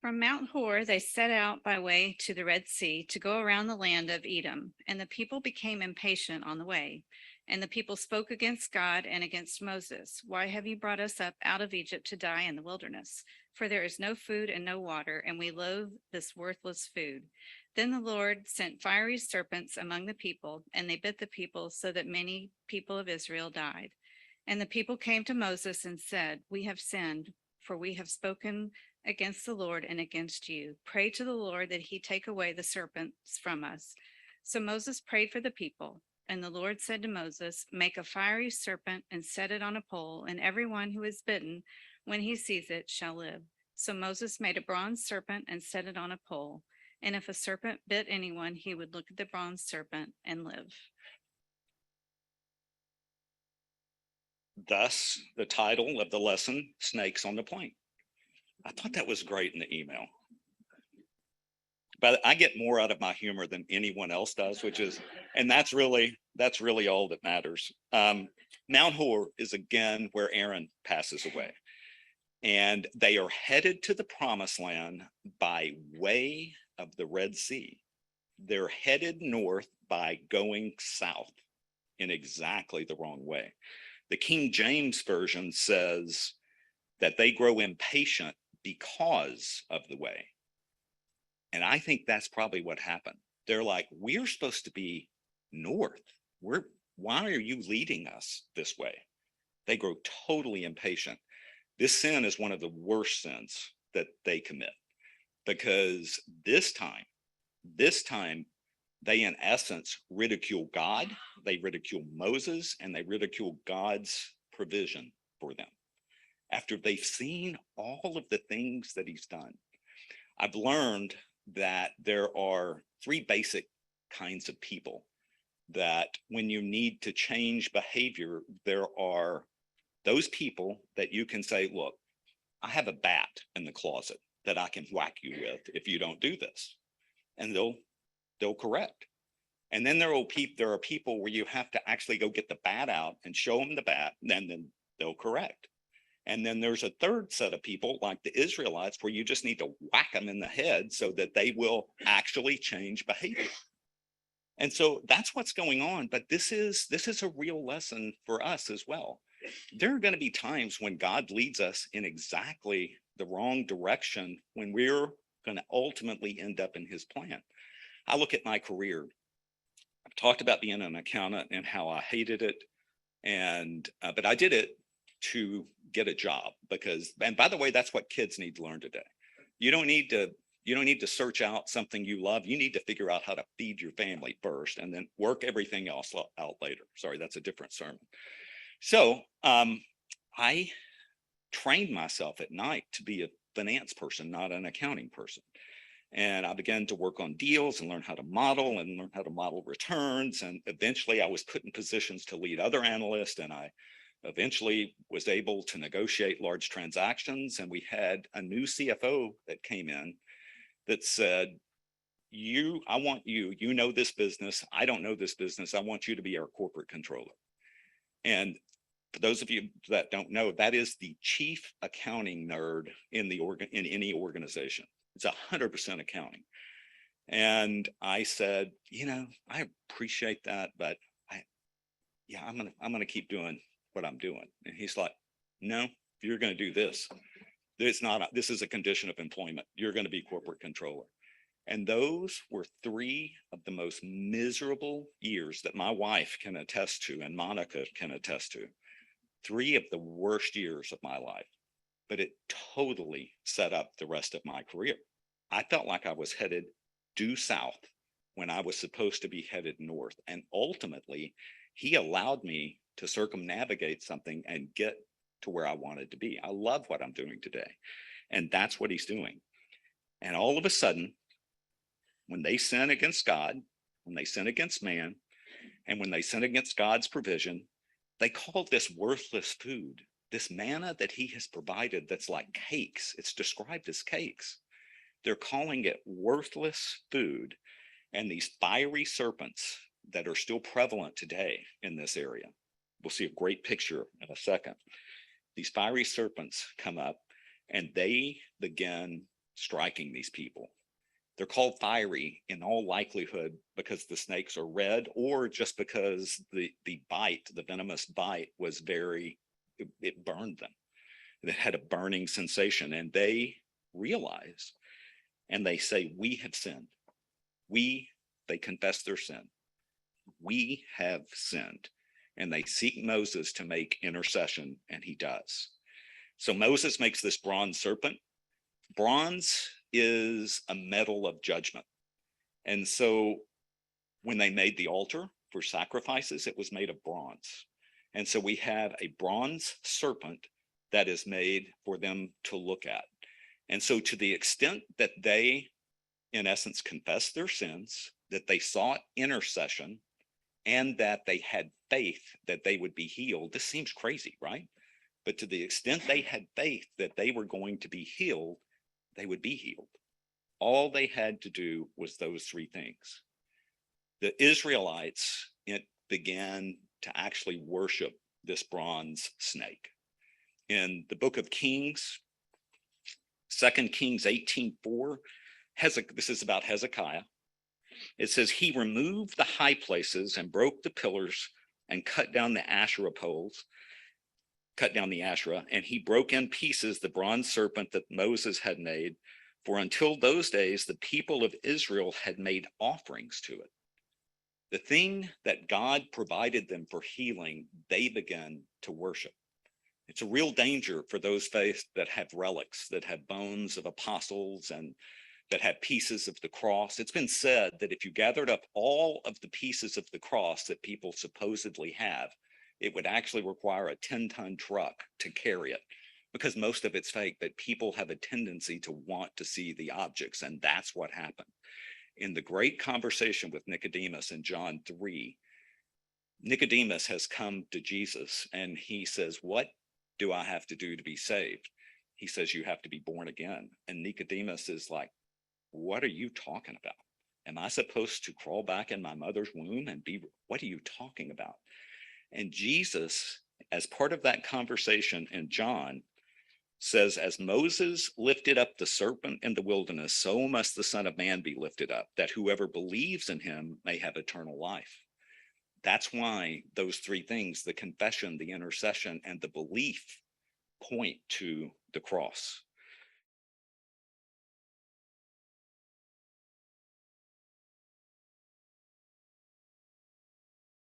From Mount Hor, they set out by way to the Red Sea to go around the land of Edom, and the people became impatient on the way. And the people spoke against God and against Moses. Why have you brought us up out of Egypt to die in the wilderness? For there is no food and no water, and we loathe this worthless food. Then the Lord sent fiery serpents among the people, and they bit the people so that many people of Israel died. And the people came to Moses and said, We have sinned, for we have spoken against the Lord and against you. Pray to the Lord that he take away the serpents from us. So Moses prayed for the people. And the Lord said to Moses, Make a fiery serpent and set it on a pole, and everyone who is bitten, when he sees it, shall live. So Moses made a bronze serpent and set it on a pole. And if a serpent bit anyone, he would look at the bronze serpent and live. Thus, the title of the lesson, Snakes on the Plane. I thought that was great in the email. But I get more out of my humor than anyone else does, and that's really all that matters. Mount Hor is again where Aaron passes away. And they are headed to the promised land by way of the Red Sea. They're headed north by going south in exactly the wrong way. The King James Version says that they grow impatient because of the way. And I think that's probably what happened. They're like, we're supposed to be north. Why are you leading us this way? They grow totally impatient. This sin is one of the worst sins that they commit, because this time, they in essence ridicule God, they ridicule Moses, and they ridicule God's provision for them after they've seen all of the things that he's done. I've learned that there are three basic kinds of people that when you need to change behavior, there are those people that you can say, look, I have a bat in the closet that I can whack you with if you don't do this. And they'll correct. And then there are people where you have to actually go get the bat out and show them the bat, and then they'll correct. And then there's a third set of people like the Israelites where you just need to whack them in the head so that they will actually change behavior. And so that's what's going on. But this is a real lesson for us as well. There are going to be times when God leads us in exactly the wrong direction when we're going to ultimately end up in his plan. I look at my career. I've talked about being an accountant and how I hated it. But I did it to get a job because, and by the way, that's what kids need to learn today. You don't need to search out something you love. You need to figure out how to feed your family first and then work everything else out later. Sorry, that's a different sermon. So I trained myself at night to be a finance person, not an accounting person. And I began to work on deals and learn how to model returns. And eventually I was put in positions to lead other analysts, and I eventually was able to negotiate large transactions. And we had a new CFO that came in that said, I want you know this business. I don't know this business. I want you to be our corporate controller. And for those of you that don't know, that is the chief accounting nerd in any organization. It's 100% accounting. And I said, I appreciate that, but I'm gonna keep doing what I'm doing. And he's like, no, if you're gonna do this, this is a condition of employment. You're gonna be corporate controller. And those were 3 of the most miserable years that my wife can attest to and Monica can attest to. 3 of the worst years of my life, but it totally set up the rest of my career. I felt like I was headed due south when I was supposed to be headed north. And ultimately, he allowed me to circumnavigate something and get to where I wanted to be. I love what I'm doing today. And that's what he's doing. And all of a sudden, when they sin against God, when they sin against man, and when they sin against God's provision, they call this worthless food, this manna that he has provided that's like cakes. It's described as cakes. They're calling it worthless food. And these fiery serpents that are still prevalent today in this area, we'll see a great picture in a second. These fiery serpents come up and they begin striking these people. They're called fiery in all likelihood because the snakes are red, or just because the bite, the venomous bite, was it burned them. It had a burning sensation, and they realize and they say, "We have sinned." They confess their sin. We have sinned. And they seek Moses to make intercession, and he does. So Moses makes this bronze serpent. Bronze is a metal of judgment. And so when they made the altar for sacrifices, it was made of bronze. And so we have a bronze serpent that is made for them to look at. And so to the extent that they, in essence, confessed their sins, that they sought intercession, and that they had faith that they would be healed, this seems crazy, right? But to the extent they had faith that they were going to be healed, they would be healed. All they had to do was those three things. The Israelites began to actually worship this bronze snake. In the book of Kings, 2 Kings 18:4, this is about Hezekiah. It says, "He removed the high places and broke the pillars and cut down the Asherah poles, cut down the Asherah, and he broke in pieces the bronze serpent that Moses had made. For until those days, the people of Israel had made offerings to it." The thing that God provided them for healing, they began to worship. It's a real danger for those faiths that have relics, that have bones of apostles, and that have pieces of the cross. It's been said that if you gathered up all of the pieces of the cross that people supposedly have, it would actually require a 10-ton truck to carry it, because most of it's fake, but people have a tendency to want to see the objects, and that's what happened. In the great conversation with Nicodemus in John 3, Nicodemus has come to Jesus and he says, "What do I have to do to be saved?" He says, "You have to be born again." And Nicodemus is like, "What are you talking about? Am I supposed to crawl back in my mother's womb and what are you talking about?" And Jesus, as part of that conversation in John, says, "As Moses lifted up the serpent in the wilderness, so must the Son of Man be lifted up, that whoever believes in him may have eternal life." That's why those three things, the confession, the intercession, and the belief, point to the cross.